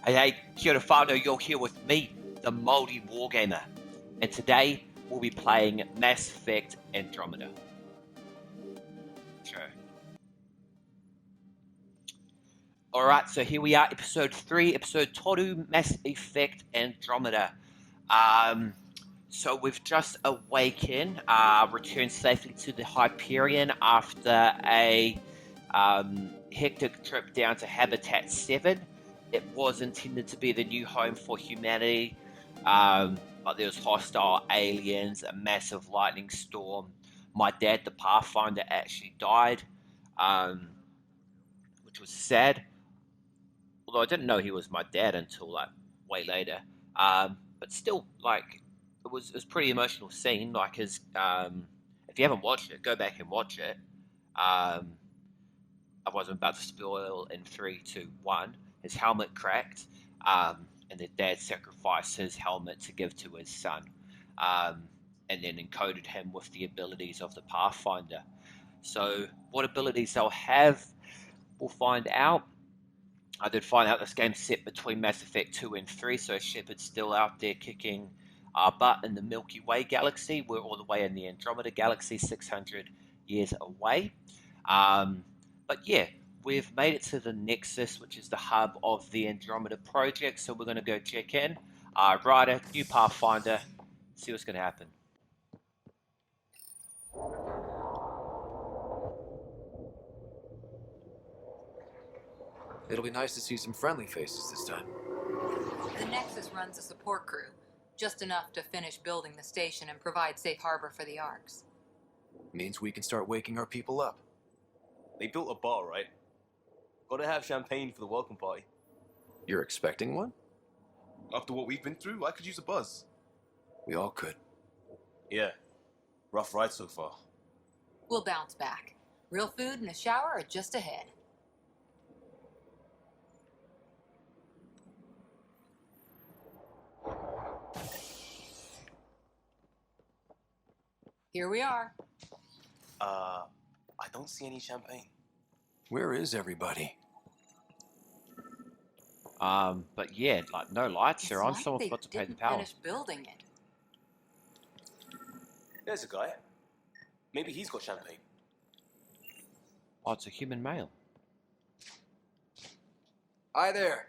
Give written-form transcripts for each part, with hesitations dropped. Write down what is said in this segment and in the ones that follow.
Hey, kia ora whānau, you're here with me, the Māori Wargamer, and today we'll be playing Mass Effect Andromeda. Chur. Alright, so here we are, episode 3, episode toru, Mass Effect Andromeda. So we've just awakened, returned safely to the Hyperion after a hectic trip down to Habitat 7. It was intended to be the new home for humanity, but there was hostile aliens, a massive lightning storm. My dad, the Pathfinder, actually died, which was sad. Although I didn't know he was my dad until like way later. But still, like it was pretty emotional scene. Like his, if you haven't watched it, go back and watch it. Otherwise, I'm about to spoil in 3, 2, 1. His helmet cracked, and the dad sacrificed his helmet to give to his son, and then encoded him with the abilities of the Pathfinder. So, what abilities they'll have, we'll find out. I did find out this game's set between Mass Effect 2 and 3, so Shepard's still out there kicking butt in the Milky Way galaxy. We're all the way in the Andromeda Galaxy, 600 years away. But yeah, we've made it to the Nexus, which is the hub of the Andromeda project, so we're going to go check in. Ryder, new Pathfinder, see what's going to happen. It'll be nice to see some friendly faces this time. The Nexus runs a support crew, just enough to finish building the station and provide safe harbor for the Arks. Means we can start waking our people up. They built a bar, right? Gotta have champagne for the welcome party. You're expecting one? After what we've been through, I could use a buzz. We all could. Yeah. Rough ride so far. We'll bounce back. Real food and a shower are just ahead. Here we are. I don't see any champagne. Where is everybody? But yeah, like no lights are on, Like someone's they got to pay the didn't power. finish building it. There's a guy. Maybe he's got champagne. Oh, it's a human male. Hi there.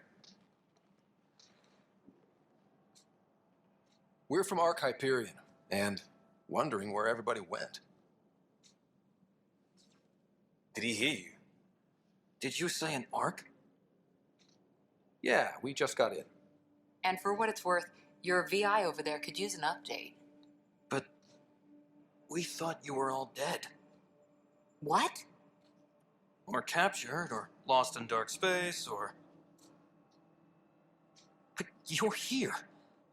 We're from Hyperion, and wondering where everybody went. Did he hear you? Did you say an Ark? Yeah, we just got in. And for what it's worth, your VI over there could use an update. But we thought you were all dead. What? Or captured, or lost in dark space, or... But you're here.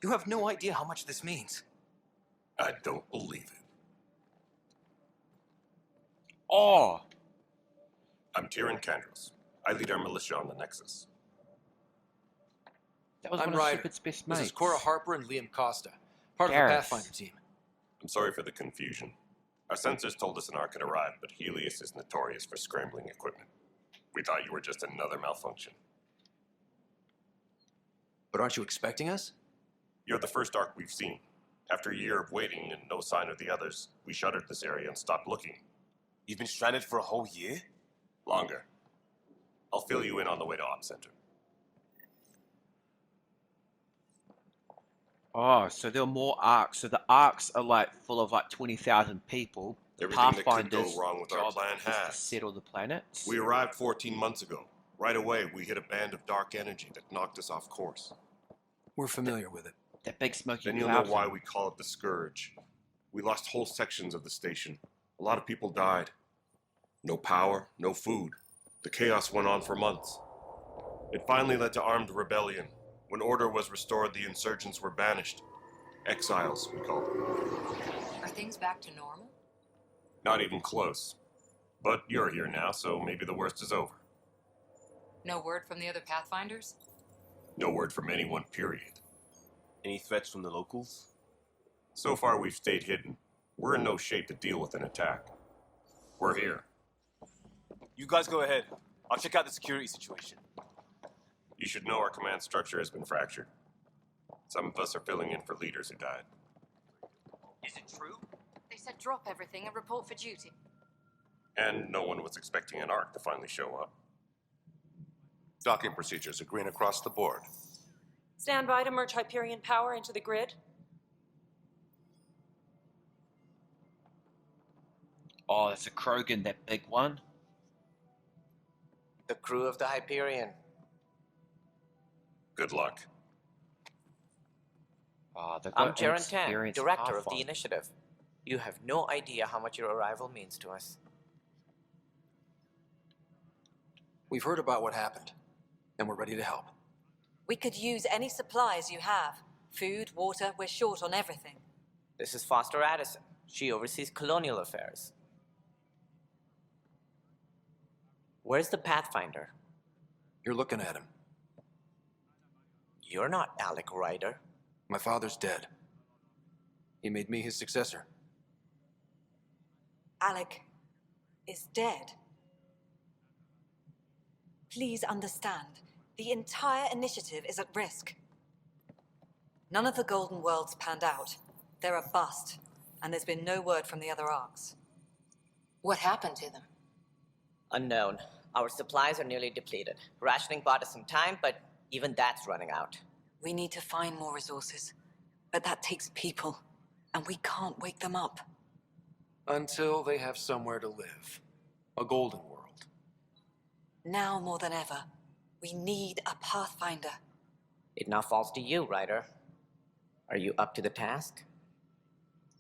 You have no idea how much this means. I don't believe it. Oh! I'm Tyrion Candros. I lead our militia on the Nexus. That was I'm one of Ryder. Shepard's best This mates. is Cora Harper and Liam Costa, part of Gareth. the Pathfinder team. I'm sorry for the confusion. Our sensors told us an Ark had arrived, but Helios is notorious for scrambling equipment. We thought you were just another malfunction. But aren't you expecting us? You're the first Ark we've seen. After a year of waiting and no sign of the others, we shuttered this area and stopped looking. You've been stranded for a whole year? Longer. I'll fill you in on the way to Op Center. Oh, so there are more arcs. So the arcs are like full of like 20,000 people. The Everything that could go Pathfinder's wrong with our job plan is to has. settle the planets. We arrived 14 months ago. Right away, we hit a band of dark energy that knocked us off course. We're familiar with it. That big smoky Then you'll cloud know why thing. we call it the Scourge. We lost whole sections of the station. A lot of people died. No power, no food. The chaos went on for months. It finally led to armed rebellion. When order was restored, the insurgents were banished. Exiles, we call them. Are things back to normal? Not even close. But you're here now, so maybe the worst is over. No word from the other Pathfinders? No word from anyone, period. Any threats from the locals? So far, we've stayed hidden. We're in no shape to deal with an attack. We're here. You guys go ahead. I'll check out the security situation. You should know our command structure has been fractured. Some of us are filling in for leaders who died. Is it true? They said drop everything and report for duty. And no one was expecting an Ark to finally show up. Docking procedures agreeing across the board. Stand by to merge Hyperion power into the grid. Oh, it's a Krogan, that big one. The crew of the Hyperion. Good luck. Oh, they've I'm got Jaren Tan, experienced director of the Pathfinder. initiative. You have no idea how much your arrival means to us. We've heard about what happened, and we're ready to help. We could use any supplies you have. Food, water, we're short on everything. This is Foster Addison. She oversees colonial affairs. Where's the Pathfinder? You're looking at him. You're not Alec Ryder. My father's dead. He made me his successor. Alec is dead. Please understand, the entire initiative is at risk. None of the Golden Worlds panned out. They're a bust, and there's been no word from the other arcs. What happened to them? Unknown. Our supplies are nearly depleted. Rationing bought us some time, but even that's running out. We need to find more resources, but that takes people, and we can't wake them up. Until they have somewhere to live. A golden world. Now more than ever, we need a Pathfinder. It now falls to you, Ryder. Are you up to the task?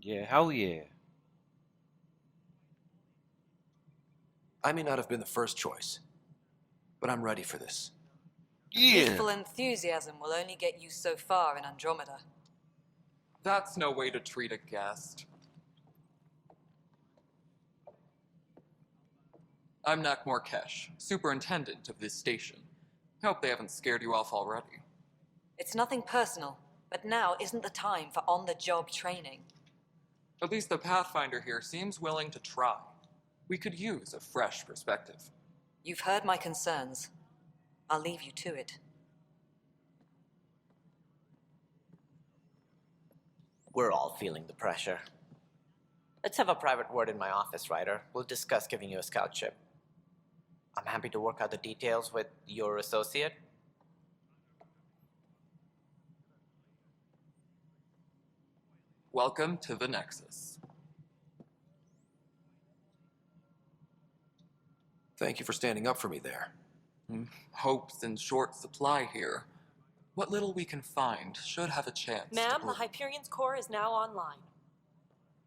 Yeah, hell yeah. I may not have been the first choice, but I'm ready for this. Youthful enthusiasm will only get you so far in Andromeda. That's no way to treat a guest. I'm Nak Morkesh, superintendent of this station. Hope they haven't scared you off already. It's nothing personal, but now isn't the time for on-the-job training. At least the Pathfinder here seems willing to try. We could use a fresh perspective. You've heard my concerns. I'll leave you to it. We're all feeling the pressure. Let's have a private word in my office, Ryder. We'll discuss giving you a scout ship. I'm happy to work out the details with your associate. Welcome to the Nexus. Thank you for standing up for me there. Hope's in short supply here. What little we can find should have a chance. Ma'am, the Hyperion's core is now online.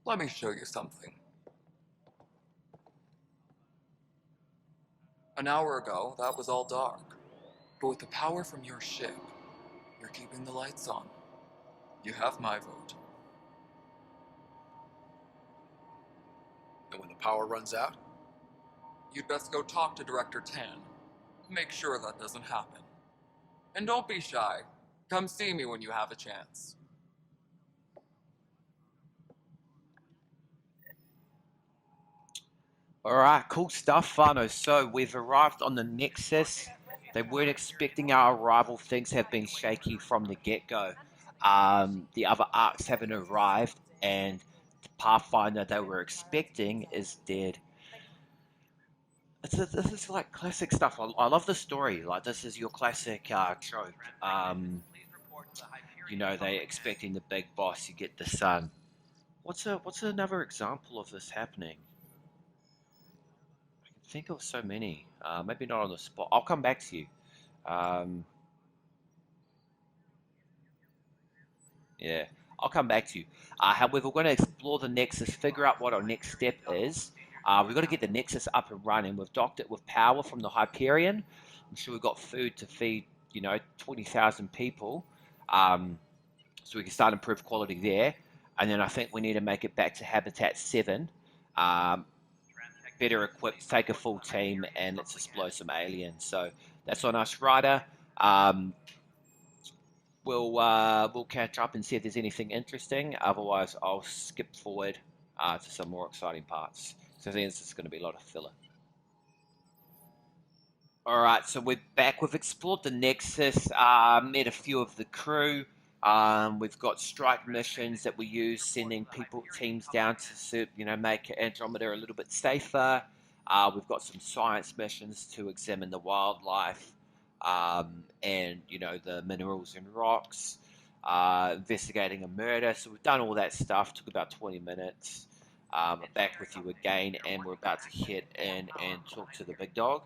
Let me show you something. An hour ago, that was all dark. But with the power from your ship, you're keeping the lights on. You have my vote. And when the power runs out? You'd best go talk to Director Tan. Make sure that doesn't happen. And don't be shy. Come see me when you have a chance. Alright, cool stuff, Fano. So we've arrived on the Nexus. They weren't expecting our arrival. Things have been shaky from the get-go. The other arcs haven't arrived, and the Pathfinder they were expecting is dead. This is like classic stuff. I love the story. Like, this is your classic trope. You know, they expecting the big boss, you get the son. What's another example of this happening? I can think of so many. Maybe not on the spot. I'll come back to you. Yeah, I'll come back to you. However, we're going to explore the Nexus, figure out what our next step is. We've got to get the Nexus up and running. We've docked it with power from the Hyperion. I'm sure we've got food to feed, 20,000 people. So we can start improve quality there. And then I think we need to make it back to Habitat 7. Better equipped, take a full team, and let's explode some aliens. So that's on us, Ryder. We'll catch up and see if there's anything interesting. Otherwise, I'll skip forward to some more exciting parts. So I think this is going to be a lot of filler. Alright, so we're back. We've explored the Nexus, met a few of the crew. We've got strike missions that we use, sending teams down to make Andromeda a little bit safer. We've got some science missions to examine the wildlife, and the minerals and rocks. Investigating a murder. So we've done all that stuff. Took about 20 minutes. I'm back with you again, and we're about to head in and talk to the big dog.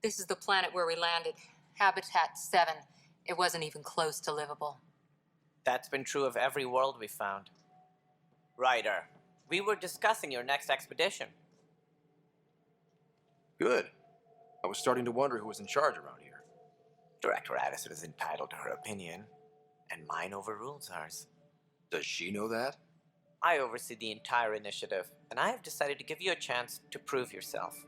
This is the planet where we landed. Habitat 7. It wasn't even close to livable. That's been true of every world we found. Ryder, we were discussing your next expedition. Good. I was starting to wonder who was in charge around here. Director Addison is entitled to her opinion, and mine overrules ours. Does she know that? I oversee the entire initiative, and I have decided to give you a chance to prove yourself.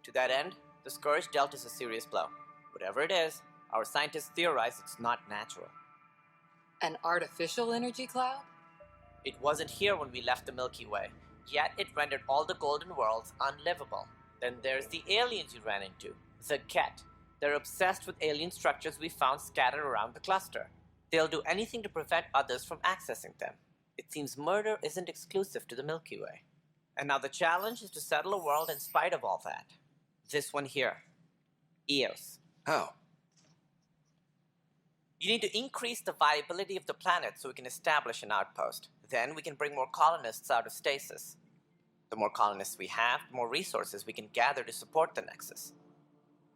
To that end, the Scourge dealt us a serious blow. Whatever it is, our scientists theorize it's not natural. An artificial energy cloud? It wasn't here when we left the Milky Way, yet it rendered all the golden worlds unlivable. Then there's the aliens you ran into, the Ket. They're obsessed with alien structures we found scattered around the cluster. They'll do anything to prevent others from accessing them. It seems murder isn't exclusive to the Milky Way. And now the challenge is to settle a world in spite of all that. This one here. Eos. How? You need to increase the viability of the planet so we can establish an outpost. Then we can bring more colonists out of stasis. The more colonists we have, the more resources we can gather to support the Nexus.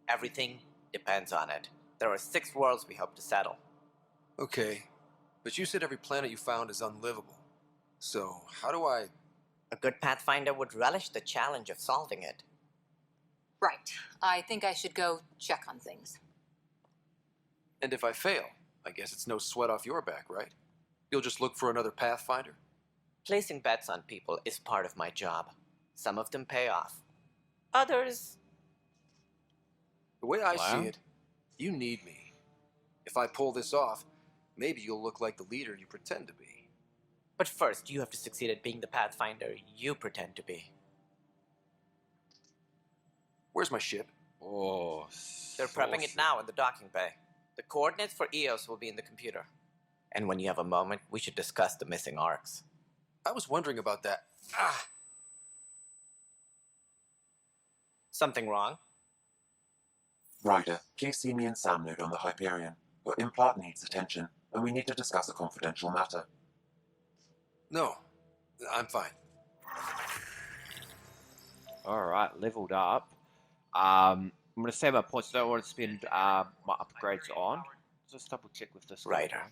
Everything depends on it. There are 6 worlds we hope to settle. Okay, but you said every planet you found is unlivable. So, how do I... A good Pathfinder would relish the challenge of solving it. Right. I think I should go check on things. And if I fail, I guess it's no sweat off your back, right? You'll just look for another Pathfinder? Placing bets on people is part of my job. Some of them pay off. Others... The way I see it, you need me. If I pull this off, maybe you'll look like the leader you pretend to be. But first, you have to succeed at being the Pathfinder you pretend to be. Where's my ship? Oh, They're prepping it now in the docking bay. The coordinates for Eos will be in the computer. And when you have a moment, we should discuss the missing arcs. I was wondering about that. Something wrong? Ryder, please see me and Sam Node on the Hyperion. Your implant needs attention, and we need to discuss a confidential matter. No, I'm fine. Alright, leveled up. I'm going to save my points. I don't want to spend my upgrades on. Just double check with this. Ryder,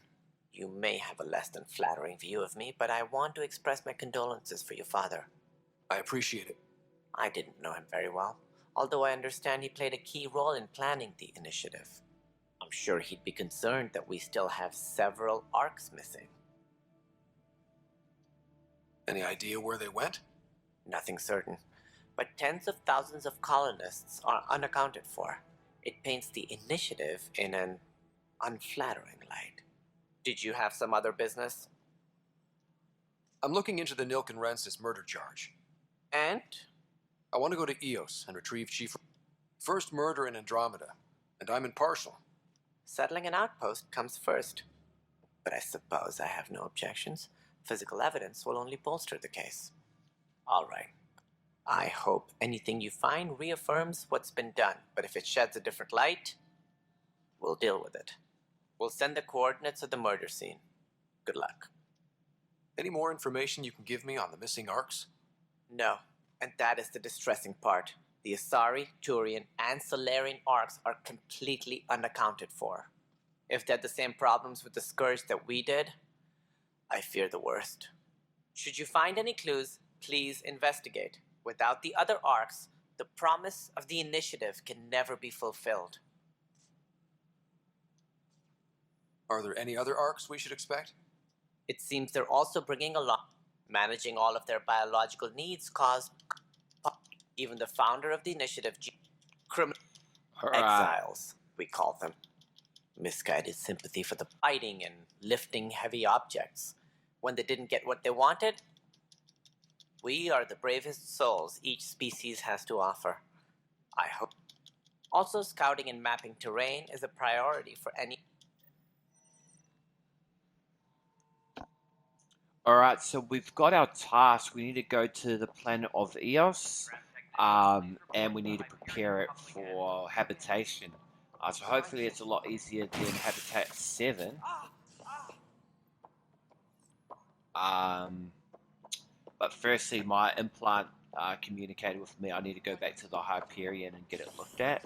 you may have a less than flattering view of me, but I want to express my condolences for your father. I appreciate it. I didn't know him very well, although I understand he played a key role in planning the initiative. I'm sure he'd be concerned that we still have several arcs missing. Any idea where they went? Nothing certain, but tens of thousands of colonists are unaccounted for. It paints the initiative in an unflattering light. Did you have some other business? I'm looking into the Nilk and Rensis murder charge. And? I want to go to Eos and retrieve Chief... First murder in Andromeda, and I'm impartial. Settling an outpost comes first. But I suppose I have no objections. Physical evidence will only bolster the case. All right. I hope anything you find reaffirms what's been done, but if it sheds a different light, we'll deal with it. We'll send the coordinates of the murder scene. Good luck. Any more information you can give me on the missing arcs? No, and that is the distressing part. The Asari, Turian, and Solarian arcs are completely unaccounted for. If they had the same problems with the Scourge that we did, I fear the worst. Should you find any clues, please investigate. Without the other arcs, the promise of the initiative can never be fulfilled. Are there any other arcs we should expect? It seems they're also bringing along. Managing all of their biological needs caused even the founder of the initiative, exiles, we call them. Misguided sympathy for the fighting and lifting heavy objects. When they didn't get what they wanted, We are the bravest souls each species has to offer. I hope. Also, scouting and mapping terrain is a priority for any. Alright, so we've got our task. We need to go to the planet of Eos, and we need to prepare it for habitation. So hopefully it's a lot easier than Habitat 7. But firstly, my implant communicated with me. I need to go back to the Hyperion and get it looked at.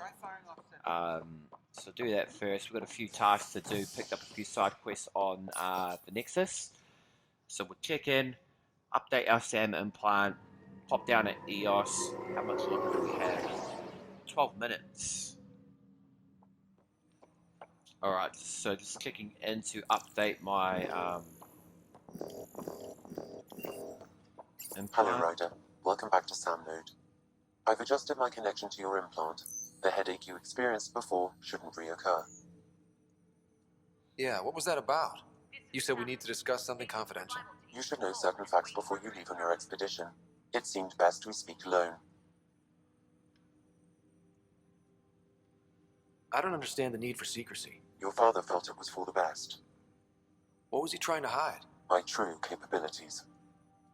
So do that first. We've got a few tasks to do. Picked up a few side quests on the Nexus. So we'll check in, update our SAM implant, pop down at EOS. How much longer do we have? 12 minutes. Alright, so just clicking in to update my implant. Hello, Ryder. Welcome back to SAM Node. I've adjusted my connection to your implant. The headache you experienced before shouldn't reoccur. Yeah, what was that about? You said we need to discuss something confidential. You should know certain facts before you leave on your expedition. It seemed best we speak alone. I don't understand the need for secrecy. Your father felt it was for the best. What was he trying to hide? My true capabilities.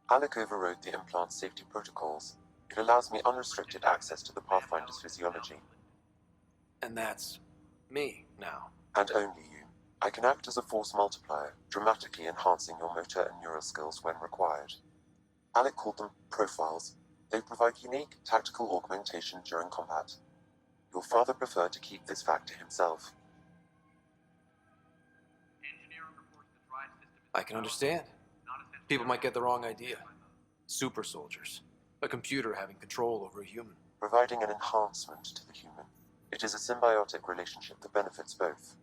Alec overrode the implant's safety protocols. It allows me unrestricted access to the Pathfinder's physiology. And that's me now. And only you. I can act as a force multiplier, dramatically enhancing your motor and neural skills when required. Alec called them profiles. They provide unique tactical augmentation during combat. Your father preferred to keep this fact to himself. I can understand. People might get the wrong idea. Super soldiers. A computer having control over a human. Providing an enhancement to the human. It is a symbiotic relationship that benefits both.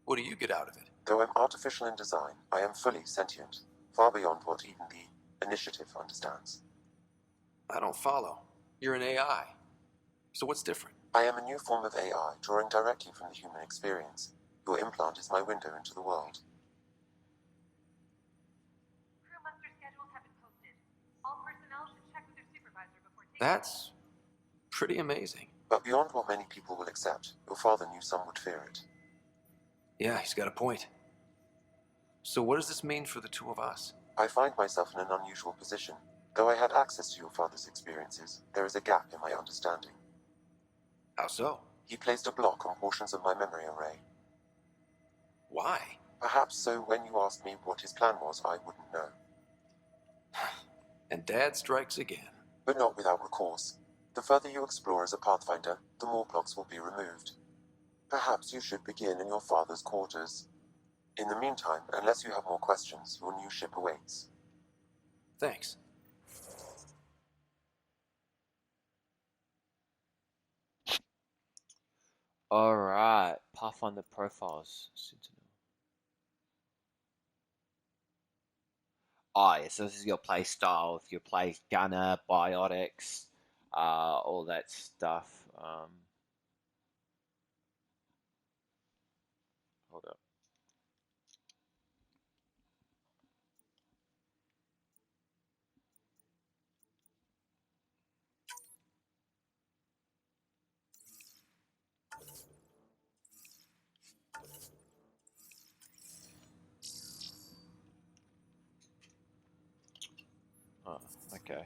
What do you get out of it? Though I'm artificial in design, I am fully sentient, far beyond what even the Initiative understands. I don't follow. You're an AI. So what's different? I am a new form of AI, drawing directly from the human experience. Your implant is my window into the world. Crew muster schedules have been posted. All personnel should check with their supervisor before taking. That's pretty amazing. But beyond what many people will accept, your father knew some would fear it. Yeah, he's got a point. So what does this mean for the two of us? I find myself in an unusual position. Though I had access to your father's experiences, there is a gap in my understanding. How so? He placed a block on portions of my memory array. Why? Perhaps so when you asked me what his plan was, I wouldn't know. And Dad strikes again. But not without recourse. The further you explore as a Pathfinder, the more blocks will be removed. Perhaps you should begin in your father's quarters. In the meantime, unless you have more questions, your new ship awaits. Thanks. Alright, Pathfinder profiles. Oh, yeah, so this is your play style. If you play Gunner, Biotics, all that stuff. Hold up. Oh, okay.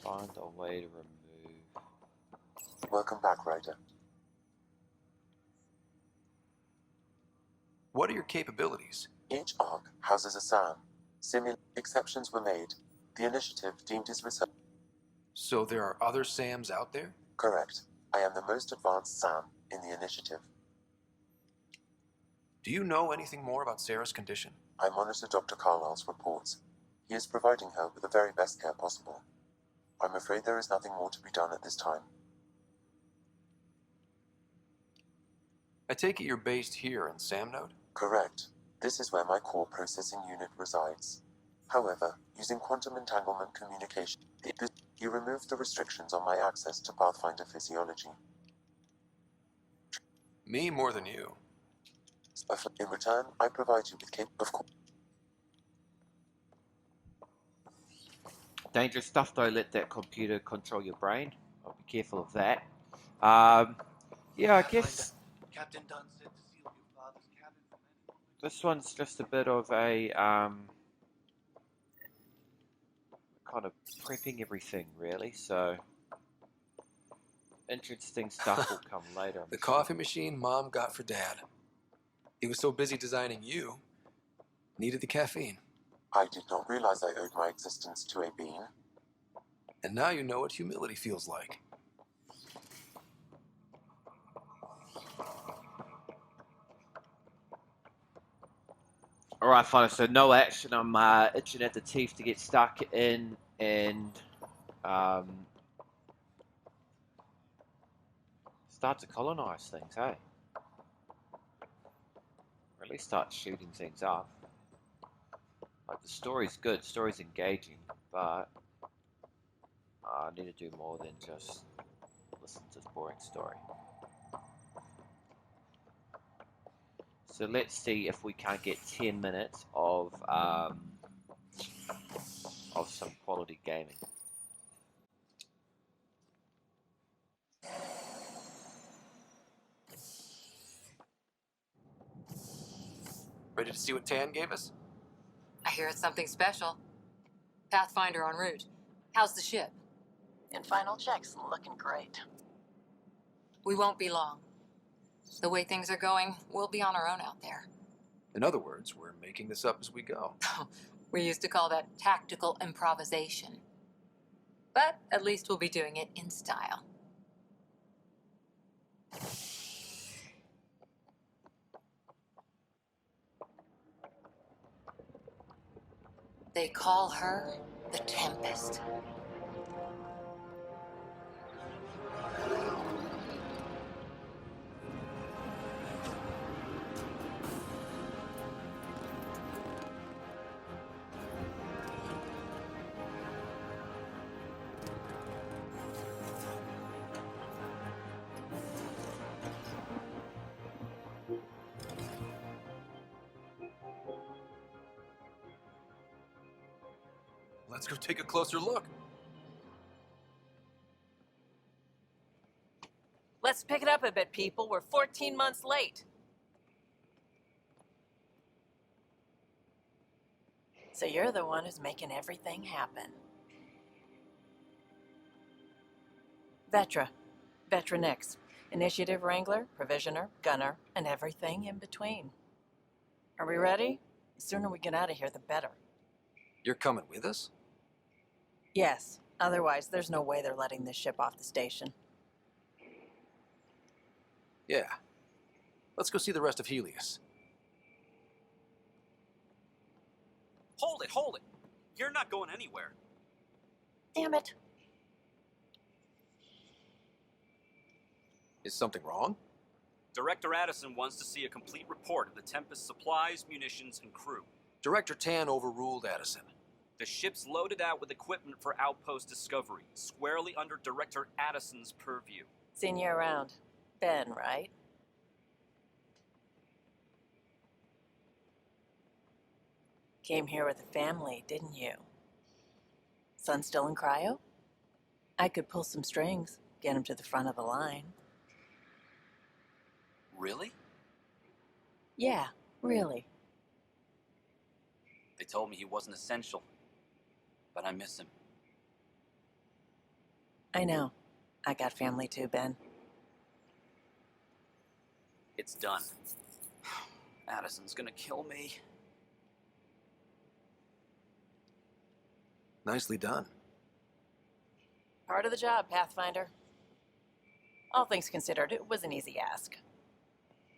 Find a way to remove. Welcome back, Ryder. What are your capabilities? Each arc houses a SAM. Exceptions were made. The initiative deemed his research. So there are other SAMs out there? Correct. I am the most advanced SAM in the initiative. Do you know anything more about Sarah's condition? I monitor Dr. Carlisle's reports. He is providing her with the very best care possible. I'm afraid there is nothing more to be done at this time. I take it you're based here in SAM Node? Correct. This is where my core processing unit resides. However, using quantum entanglement communication, he removed the restrictions on my access to Pathfinder physiology. Me more than you. In return, I provide you with of course. Dangerous stuff, though. Let that computer control your brain. I'll be careful of that. Yeah, I guess Captain Dunn said to seal your father's cabin from anyone. this one's just a bit of a kind of prepping everything, really. So interesting stuff will come later. The coffee machine Mom got for Dad. He was so busy designing you, needed the caffeine. I did not realize I owed my existence to a bean. And now you know what humility feels like. All right, fine. So no action. I'm itching at the teeth to get stuck in and start to colonize things, hey? Or at least start shooting things up. Like, the story's good, the story's engaging, but I need to do more than just listen to this boring story. So let's see if we can't get 10 minutes of some quality gaming. Ready to see what Tan gave us? I hear it's something special. Pathfinder en route. How's the ship? In final checks, looking great. We won't be long. The way things are going, we'll be on our own out there. In other words, we're making this up as we go. We used to call that tactical improvisation. But at least we'll be doing it in style. They call her the Tempest. Let's go take a closer look. Let's pick it up a bit, people. We're 14 months late. So you're the one who's making everything happen. Vetra. Vetra Nix. Initiative Wrangler, Provisioner, Gunner, and everything in between. Are we ready? The sooner we get out of here, the better. You're coming with us? Yes. Otherwise, there's no way they're letting this ship off the station. Yeah. Let's go see the rest of Helios. Hold it, hold it. You're not going anywhere. Damn it. Is something wrong? Director Addison wants to see a complete report of the Tempest's supplies, munitions, and crew. Director Tan overruled Addison. The ship's loaded out with equipment for outpost discovery, squarely under Director Addison's purview. Seen you around. Ben, right? Came here with a family, didn't you? Son still in cryo? I could pull some strings, get him to the front of the line. Really? Yeah, really. They told me he wasn't essential, but I miss him. I know. I got family too, Ben. It's done. Addison's gonna kill me. Nicely done. Part of the job, Pathfinder. All things considered, it was an easy ask.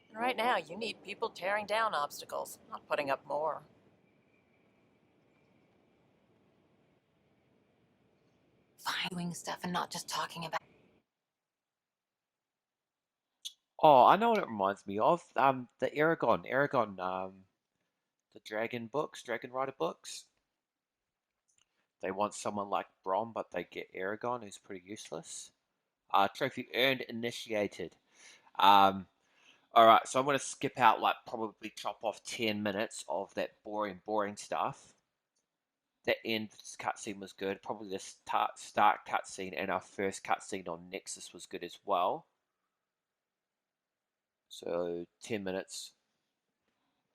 And right now, you need people tearing down obstacles, not putting up more. Doing stuff and not just talking about. Oh, I know what it reminds me of. The Aragon, the Dragon Rider books. They want someone like Brom, but they get Aragon, who's pretty useless. Trophy earned, initiated. Alright, so I'm going to skip out, like, probably chop off 10 minutes of that boring stuff. the end cutscene was good. Probably the start cutscene and our first cutscene on Nexus was good as well. So 10 minutes.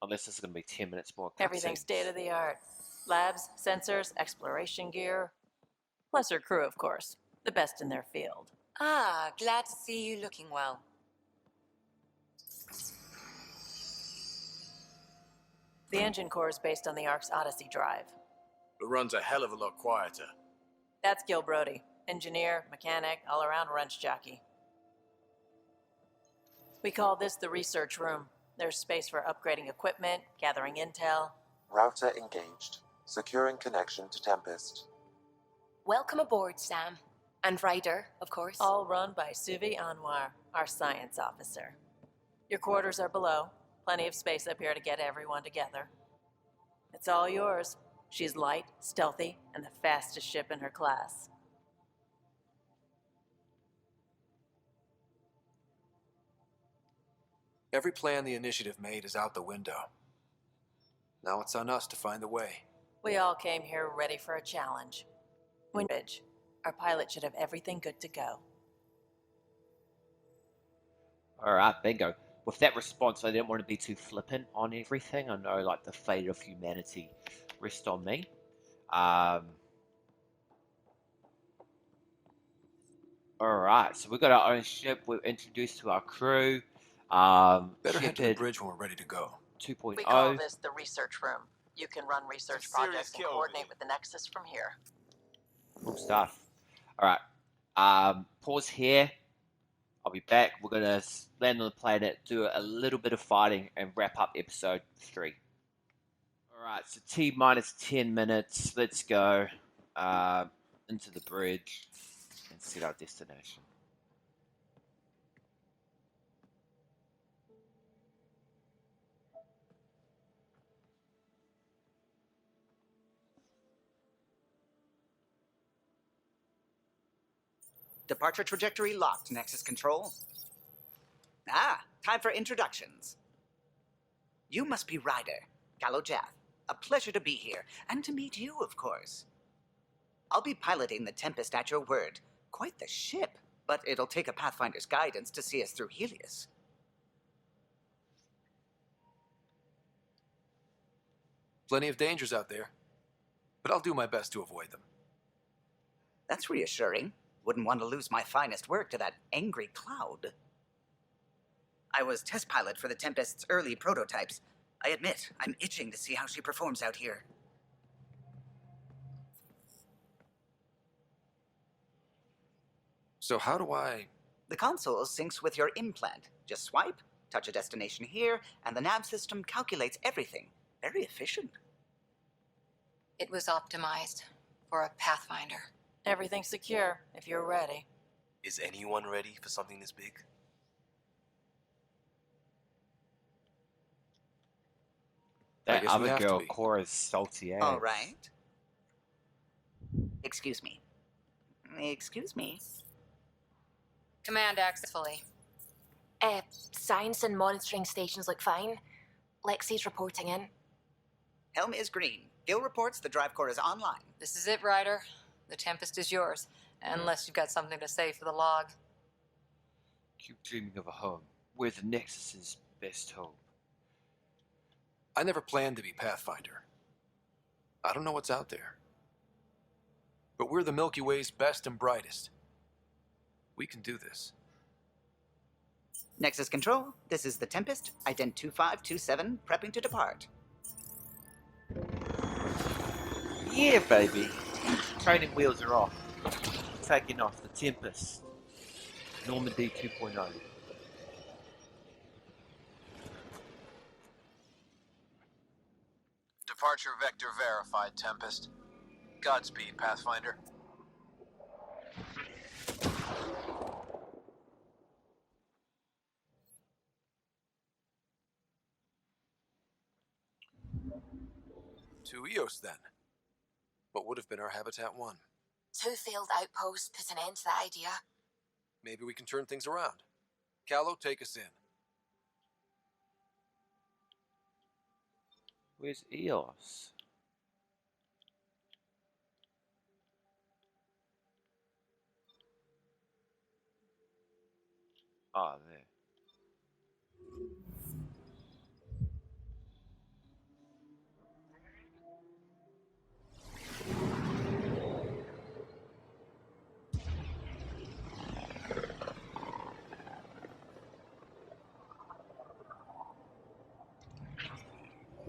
Unless this is going to be 10 minutes more cutscenes. Everything's state of the art. Labs, sensors, exploration gear. Plus her crew, of course. The best in their field. Ah, glad to see you looking well. The engine core is based on the Ark's Odyssey drive. It runs a hell of a lot quieter. That's Gil Brody. Engineer, mechanic, all-around wrench jockey. We call this the research room. There's space for upgrading equipment, gathering intel. Router engaged. Securing connection to Tempest. Welcome aboard, Sam. And Ryder, of course. All run by Suvi Anwar, our science officer. Your quarters are below. Plenty of space up here to get everyone together. It's all yours. She's light, stealthy, and the fastest ship in her class. Every plan the Initiative made is out the window. Now it's on us to find the way. We all came here ready for a challenge. Windbridge. Our pilot should have everything good to go. Alright, bingo. With that response, I didn't want to be too flippant on everything. I know, like, the fate of humanity rests on me. Alright, so we've got our own ship. We're introduced to our crew. Better head to the bridge when we're ready to go. 2.0. We call this the research room. You can run research projects and coordinate with the Nexus from here. Cool stuff. Alright. Pause here. I'll be back. We're going to land on the planet, do a little bit of fighting, and wrap up episode 3. Alright, so T minus 10 minutes. Let's go into the bridge and set our destination. Departure trajectory locked, Nexus Control. Time for introductions. You must be Ryder, Galojath. A pleasure to be here, and to meet you, of course. I'll be piloting the Tempest at your word. Quite the ship, but it'll take a Pathfinder's guidance to see us through Helios. Plenty of dangers out there, but I'll do my best to avoid them. That's reassuring. Wouldn't want to lose my finest work to that angry cloud. I was test pilot for the Tempest's early prototypes. I admit, I'm itching to see how she performs out here. So how do I... The console syncs with your implant. Just swipe, touch a destination here, and the nav system calculates everything. Very efficient. It was optimized for a Pathfinder. Everything's secure, if you're ready. Is anyone ready for something this big? That other girl, Cora's salty ass. All right. Excuse me. Excuse me. Command access fully. Science and monitoring stations look fine. Lexi's reporting in. Helm is green. Gil reports the drive core is online. This is it, Ryder. The Tempest is yours, unless you've got something to say for the log. Keep dreaming of a home, where the Nexus is best hope. I never planned to be Pathfinder. I don't know what's out there. But we're the Milky Way's best and brightest. We can do this. Nexus Control, this is the Tempest, ident 2527, prepping to depart. Yeah, baby. Training wheels are off. Taking off the Tempest. Normandy 2.0. Departure vector verified, Tempest. Godspeed, Pathfinder. To Eos, then. What would have been our Habitat 1? 2 failed outposts put an end to that idea. Maybe we can turn things around. Callow, take us in. Where's Eos? Oh, there.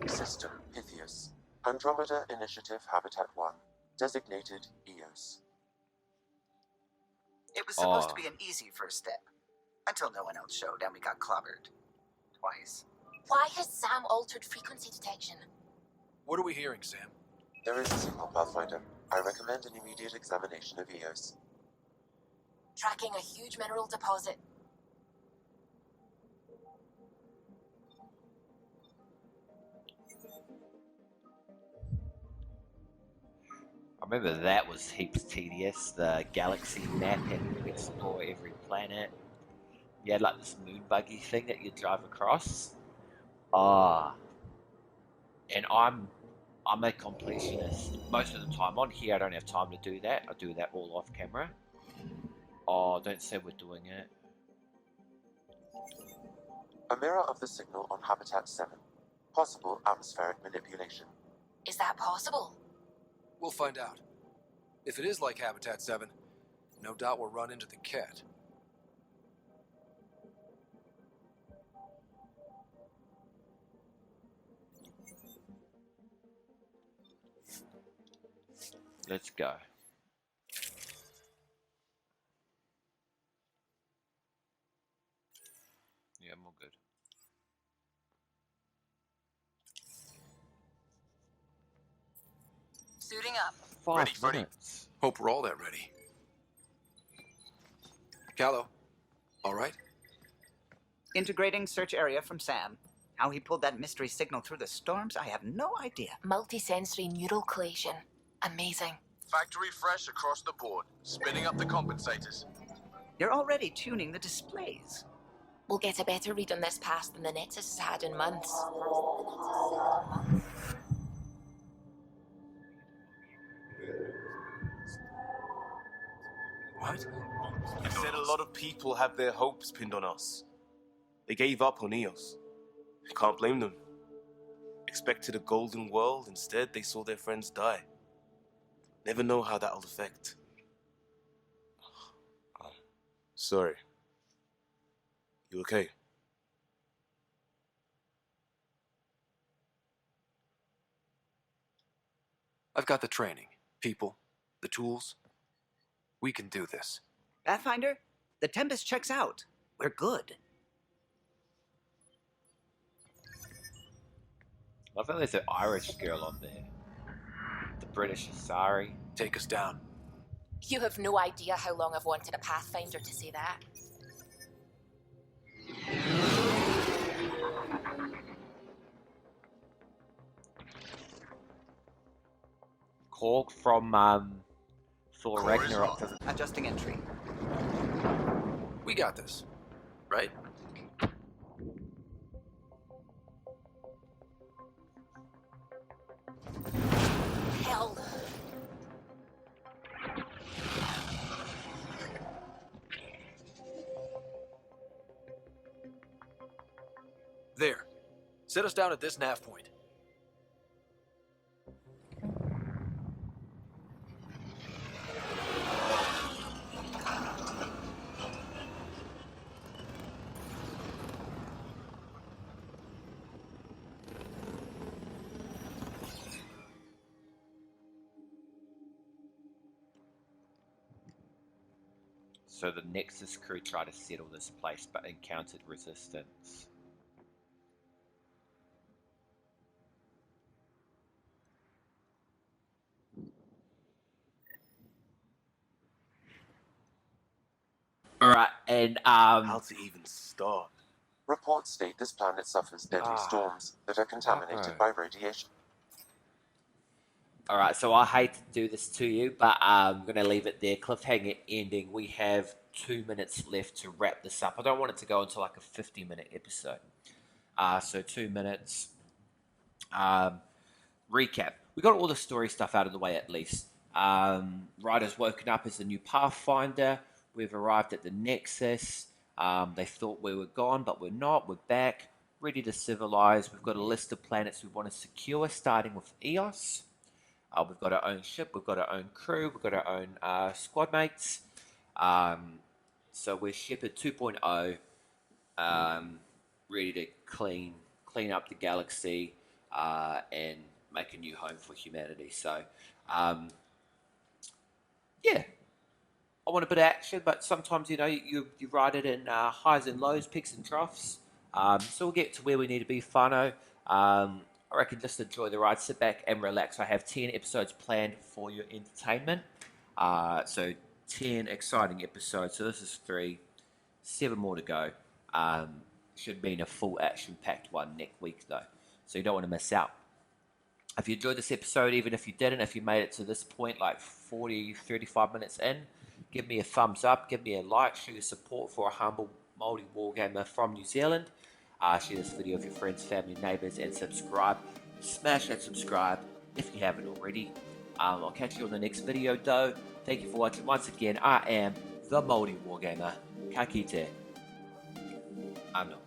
System Pythias. Andromeda Initiative Habitat 1. Designated EOS. It was supposed to be an easy first step. Until no one else showed and we got clobbered. Twice. Why has Sam altered frequency detection? What are we hearing, Sam? There is a signal, Pathfinder. I recommend an immediate examination of EOS. Tracking a huge mineral deposit. I remember that was heaps tedious. The galaxy map and you explore every planet. You had like this moon buggy thing that you drive across. And I'm a completionist. Most of the time on here, I don't have time to do that. I do that all off camera. Oh, don't say we're doing it. A mirror of the signal on Habitat 7. Possible atmospheric manipulation. Is that possible? We'll find out. If it is like Habitat 7, no doubt we'll run into the cat. Let's go. Yeah, I'm all good. Suiting up. 5 minutes. Hope we're all that ready. Callow, all right? Integrating search area from Sam. How he pulled that mystery signal through the storms, I have no idea. Multisensory neural collation. Amazing. Factory fresh across the board. Spinning up the compensators. You're already tuning the displays. We'll get a better read on this pass than the Nexus has had in months. What? You said a lot of people have their hopes pinned on us. They gave up on EOS. I can't blame them. Expected a golden world, instead they saw their friends die. Never know how that'll affect. Sorry. You okay? I've got the training, people, the tools. We can do this. Pathfinder, the Tempest checks out. We're good. I love how there's an Irish girl on there. The British Asari. Take us down. You have no idea how long I've wanted a Pathfinder to say that. Korg from Thor Ragnarok doesn't. Adjusting entry. We got this, right? Hell. There. Set us down at this nav point. So the Nexus crew tried to settle this place but encountered resistance. Alright, and How to even start? Reports state this planet suffers deadly storms that are contaminated by radiation. Alright, so I hate to do this to you, but I'm going to leave it there. Cliffhanger ending. We have 2 minutes left to wrap this up. I don't want it to go into like a 50-minute episode. So 2 minutes. Recap. We got all the story stuff out of the way at least. Ryder's woken up as the new Pathfinder. We've arrived at the Nexus. They thought we were gone, but we're not. We're back, ready to civilize. We've got a list of planets we want to secure, starting with Eos. We've got our own ship, we've got our own crew, we've got our own squad mates. So we're Shepard 2.0, ready to clean up the galaxy and make a new home for humanity. So, yeah, I want a bit of action, but sometimes, you know, you ride it in highs and lows, peaks and troughs. So we'll get to where we need to be, whānau. I reckon just enjoy the ride, sit back and relax. I have 10 episodes planned for your entertainment. So 10 exciting episodes. So this is 3, 7 more to go. Should be in a full action-packed one next week though. So you don't want to miss out. If you enjoyed this episode, even if you didn't, if you made it to this point, like 40, 35 minutes in, give me a thumbs up, give me a like, show your support for a humble Māori wargamer from New Zealand. Share this video with your friends, family, neighbours, and subscribe. Smash that subscribe if you haven't already. I'll catch you on the next video, though. Thank you for watching. Once again, I am the Māori wargamer. Ka kite. Ano.